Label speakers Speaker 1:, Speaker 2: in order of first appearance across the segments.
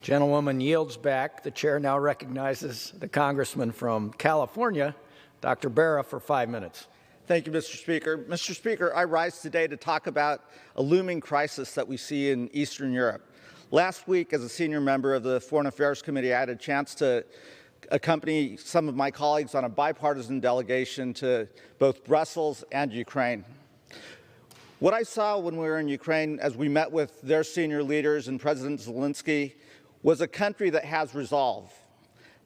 Speaker 1: Gentlewoman yields back. The chair now recognizes the congressman from California, Dr. Bera, for 5 minutes.
Speaker 2: Thank you, Mr. Speaker. Mr. Speaker, I rise today to talk about a looming crisis that we see in Eastern Europe. Last week, as a senior member of the Foreign Affairs Committee, I had a chance to accompany some of my colleagues on a bipartisan delegation to both Brussels and Ukraine. What I saw when we were in Ukraine, as we met with their senior leaders and President Zelensky, was a country that has resolve.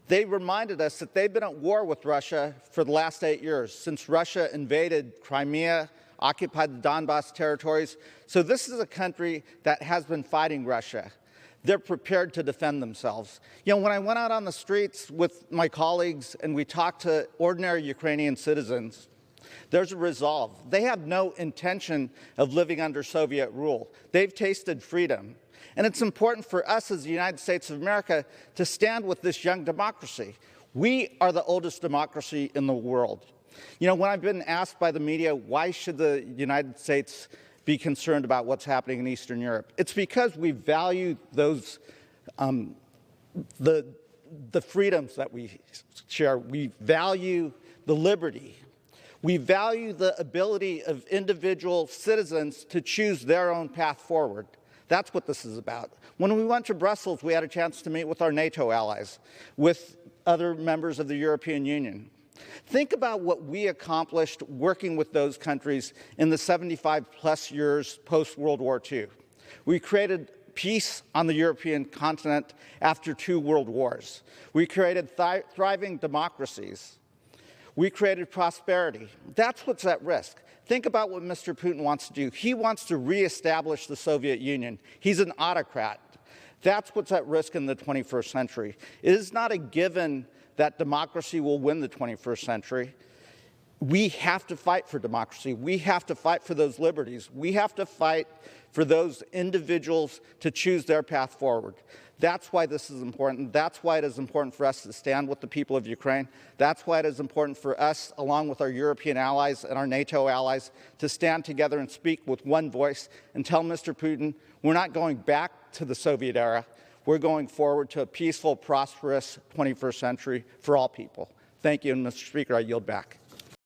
Speaker 2: They reminded us that they've been at war with Russia for the last 8 years, since Russia invaded Crimea, occupied the Donbas territories. So this is a country that has been fighting Russia. They're prepared to defend themselves. You know, when I went out on the streets with my colleagues and we talked to ordinary Ukrainian citizens, there's a resolve. They have no intention of living under Soviet rule. They've tasted freedom. And it's important for us as the United States of America to stand with this young democracy. We are the oldest democracy in the world. You know, when I've been asked by the media, why should the United States be concerned about what's happening in Eastern Europe? It's because we value those, the freedoms that we share. We value the liberty. We value the ability of individual citizens to choose their own path forward. That's what this is about. When we went to Brussels, we had a chance to meet with our NATO allies, with other members of the European Union. Think about what we accomplished working with those countries in the 75-plus years post-World War II. We created peace on the European continent after 2 world wars. We created thriving democracies. We created prosperity. That's what's at risk. Think about what Mr. Putin wants to do. He wants to reestablish the Soviet Union. He's an autocrat. That's what's at risk in the 21st century. It is not a given that democracy will win the 21st century. We have to fight for democracy. We have to fight for those liberties. We have to fight for those individuals to choose their path forward. That's why this is important. That's why it is important for us to stand with the people of Ukraine. That's why it is important for us, along with our European allies and our NATO allies, to stand together and speak with one voice and tell Mr. Putin, we're not going back to the Soviet era. We're going forward to a peaceful, prosperous 21st century for all people. Thank you, and Mr. Speaker, I yield back.